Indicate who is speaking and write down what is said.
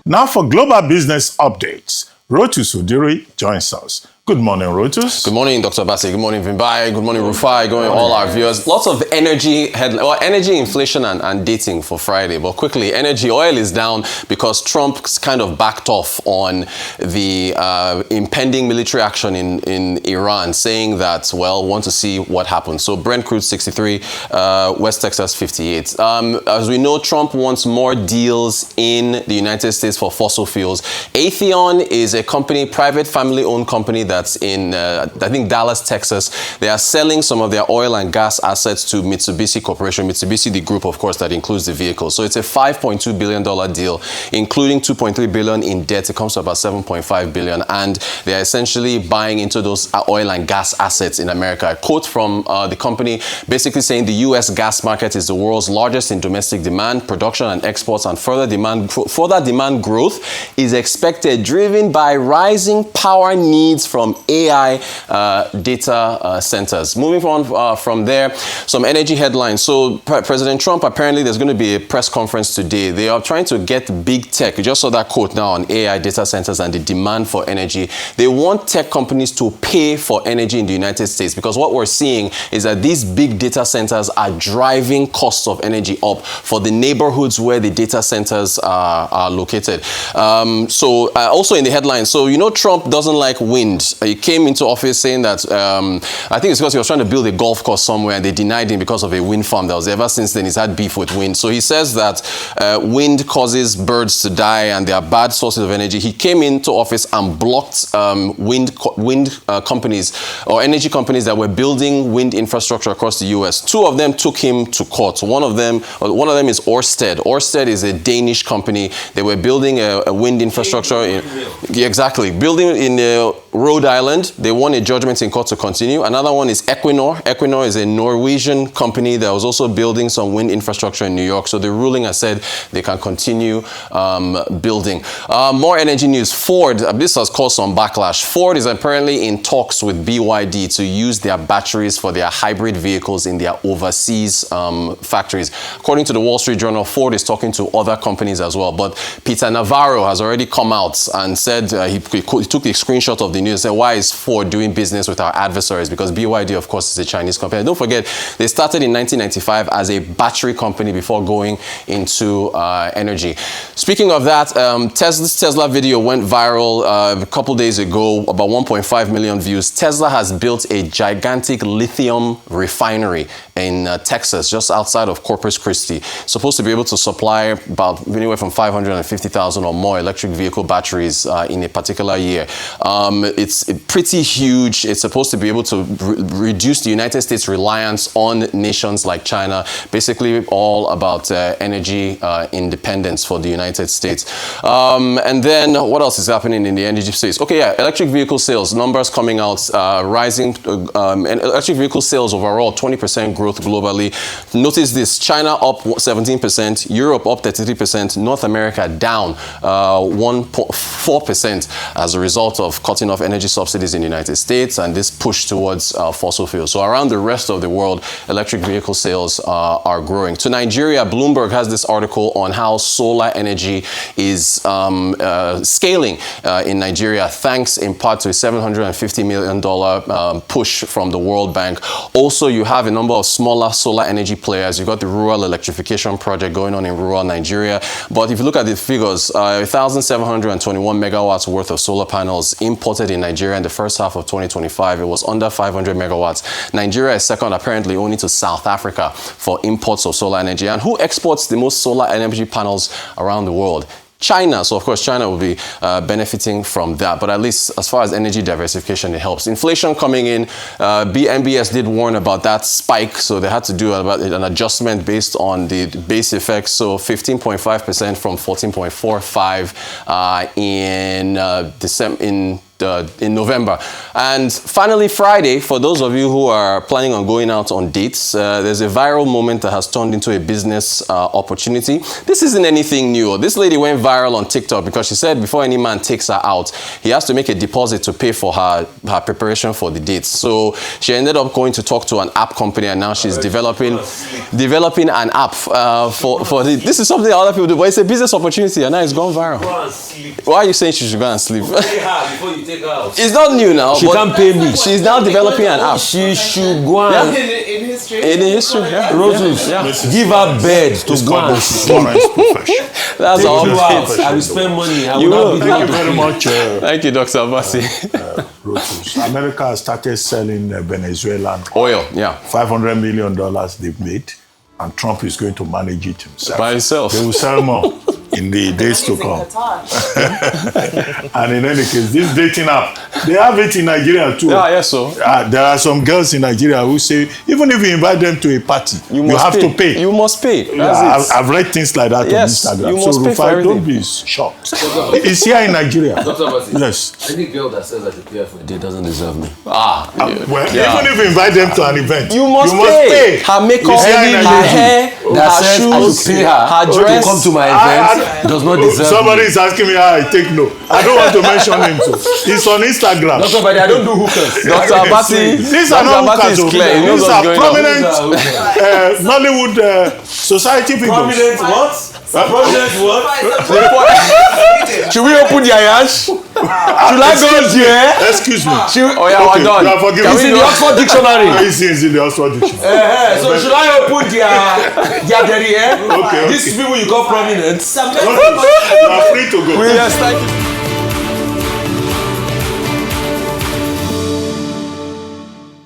Speaker 1: Now for global business updates, Rotus Oddiri joins us. Good morning, Rotus.
Speaker 2: Good morning, Dr. Bassi. Good morning, Vimbai. Good morning, Rufai. Good morning, all our viewers. Lots of energy inflation and dating for Friday. But quickly, energy oil is down because Trump's kind of backed off on the impending military action in Iran, saying that, well, want to see what happens. So Brent crude 63, West Texas 58. As we know, Trump wants more deals in the United States for fossil fuels. Atheon is a company, private family-owned company that's in, I think, Dallas, Texas. They are selling some of their oil and gas assets to Mitsubishi Corporation. Mitsubishi, the group, of course, that includes the vehicle. So it's a $5.2 billion deal, including $2.3 billion in debt. It comes to about $7.5 billion. And they're essentially buying into those oil and gas assets in America. A quote from the company basically saying the U.S. gas market is the world's largest in domestic demand, production and exports, and further demand growth is expected, driven by rising power needs from AI data centers. Moving on from there, some energy headlines. So President Trump, apparently there's going to be a press conference today. They are trying to get big tech. You just saw that quote now on AI data centers and the demand for energy. They want tech companies to pay for energy in the United States, because what we're seeing is that these big data centers are driving costs of energy up for the neighborhoods where the data centers are located. Also in the headlines, so you know Trump doesn't like wind. He came into office saying that, I think it's because he was trying to build a golf course somewhere and they denied him because of a wind farm that was there. Ever since then, he's had beef with wind. So he says that wind causes birds to die and they are bad sources of energy. He came into office and blocked wind companies or energy companies that were building wind infrastructure across the U.S. Two of them took him to court. One of them is Ørsted. Ørsted is a Danish company. They were building a wind infrastructure. Building in Rhode Island. They won a judgment in court to continue. Another one is Equinor. Equinor is a Norwegian company that was also building some wind infrastructure in New York. So the ruling has said they can continue building. More energy news. Ford, this has caused some backlash. Ford is apparently in talks with BYD to use their batteries for their hybrid vehicles in their overseas factories. According to the Wall Street Journal, Ford is talking to other companies as well. But Peter Navarro has already come out and said, he took the screenshot of the news and said, why is Ford doing business with our adversaries? Because BYD, of course, is a Chinese company. And don't forget, they started in 1995 as a battery company before going into energy. Speaking of that, this Tesla video went viral a couple days ago, about 1.5 million views. Tesla has built a gigantic lithium refinery in Texas, just outside of Corpus Christi. Supposed to be able to supply about anywhere from 550,000 or more electric vehicle batteries in a particular year. It's pretty huge. It's supposed to be able to reduce the United States' reliance on nations like China, basically all about energy independence for the United States. And then what else is happening in the energy space? Okay, yeah, electric vehicle sales, numbers coming out, rising. And electric vehicle sales overall, 20% growth globally. Notice this, China up 17%, Europe up 33%, North America down 1.4% as a result of cutting off energy subsidies in the United States and this push towards fossil fuels. So around the rest of the world, electric vehicle sales are growing. To Nigeria, Bloomberg has this article on how solar energy is scaling in Nigeria, thanks in part to a $750 million push from the World Bank. Also, you have a number of smaller solar energy players. You've got the rural electrification project going on in rural Nigeria. But if you look at the figures, 1,721 megawatts worth of solar panels imported in Nigeria in the first half of 2025. It was under 500 megawatts. Nigeria is second, apparently, only to South Africa for imports of solar energy. And who exports the most solar energy panels around the world? China. So, of course, China will be benefiting from that. But at least as far as energy diversification, it helps. Inflation coming in. MBS did warn about that spike. So they had to do an adjustment based on the base effects. So 15.5% from 14.45 in November. And finally, Friday, for those of you who are planning on going out on dates, there's a viral moment that has turned into a business opportunity. This isn't anything new. This lady went viral on TikTok because she said before any man takes her out, he has to make a deposit to pay for her preparation for the dates. So she ended up going to talk to an app company, and now she's developing developing an app for the, this is something other people do, but it's a business opportunity and now it's gone viral.
Speaker 3: Go and sleep.
Speaker 2: Why are you saying she should go and sleep?
Speaker 3: Pay her before you take her out.
Speaker 2: It's not new now.
Speaker 4: She
Speaker 2: but
Speaker 4: can't pay me.
Speaker 2: She's now developing an app.
Speaker 4: She should go and
Speaker 3: In history.
Speaker 2: In the history, yeah.
Speaker 4: Rotus, give her bed to
Speaker 1: It's
Speaker 4: go
Speaker 1: called
Speaker 4: and
Speaker 1: the
Speaker 4: sleep.
Speaker 1: Florence profession.
Speaker 2: That's
Speaker 4: Take
Speaker 2: all.
Speaker 4: you out. I will spend money. I
Speaker 2: You
Speaker 4: will
Speaker 2: will.
Speaker 4: not be
Speaker 1: Thank you
Speaker 4: there to
Speaker 1: very
Speaker 4: pay.
Speaker 1: much,
Speaker 2: Thank you, Dr. Abasi.
Speaker 1: Rotus. America has started selling Venezuelan
Speaker 2: Oil, yeah.
Speaker 1: $500 million they've made, and Trump is going to manage it himself.
Speaker 2: By himself.
Speaker 1: They will sell more in the days to come. And in any case, this dating app, they have it in Nigeria too.
Speaker 2: Yeah, yes, so.
Speaker 1: There are some girls in Nigeria who say, even if you invite them to a party, you
Speaker 2: must
Speaker 1: have to pay.
Speaker 2: You must pay.
Speaker 1: Yeah,
Speaker 2: That's it.
Speaker 1: I've read things like that
Speaker 2: Yes,
Speaker 1: on Instagram.
Speaker 2: you must
Speaker 1: So
Speaker 2: pay for
Speaker 1: Rufai,
Speaker 2: everything.
Speaker 1: don't be shocked. It's here in Nigeria.
Speaker 3: Dr. Abasi,
Speaker 1: Yes.
Speaker 3: any girl that says I should pay her for a date doesn't deserve me.
Speaker 2: Ah,
Speaker 1: Well,
Speaker 2: yeah.
Speaker 1: even if you invite them to an event,
Speaker 2: You must pay. Her makeup,
Speaker 1: It's here in
Speaker 2: her
Speaker 1: Nigeria.
Speaker 2: hair,
Speaker 4: That
Speaker 2: her
Speaker 4: says I
Speaker 2: shoes,
Speaker 4: should pay her
Speaker 2: her
Speaker 4: to
Speaker 2: dress.
Speaker 4: come to my event does not deserve
Speaker 1: Somebody
Speaker 4: me.
Speaker 1: is asking me how I take no. I don't want to mention him too. It's on Instagram.
Speaker 4: Dr. Abasi, I don't do hookers.
Speaker 2: Dr. Abasi,
Speaker 1: These are
Speaker 2: Dr.
Speaker 1: not
Speaker 2: Abasi
Speaker 1: hookers.
Speaker 2: is clear. He knows
Speaker 1: These
Speaker 2: what's
Speaker 1: are
Speaker 2: going on.
Speaker 1: prominent Nollywood society figures.
Speaker 3: Prominent what? Prominent what?
Speaker 4: Should we open the yash? Should I go there?
Speaker 1: Excuse me.
Speaker 2: Oh yeah, we're done.
Speaker 1: You are forgiven.
Speaker 2: Can
Speaker 4: It's
Speaker 2: we
Speaker 4: in the
Speaker 2: do-
Speaker 4: Oxford Dictionary.
Speaker 1: It's in the Oxford Dictionary.
Speaker 4: So should I open their derrière?
Speaker 1: Okay.
Speaker 4: These people you call prominent.
Speaker 1: You are free to go.
Speaker 2: Yes, thank you.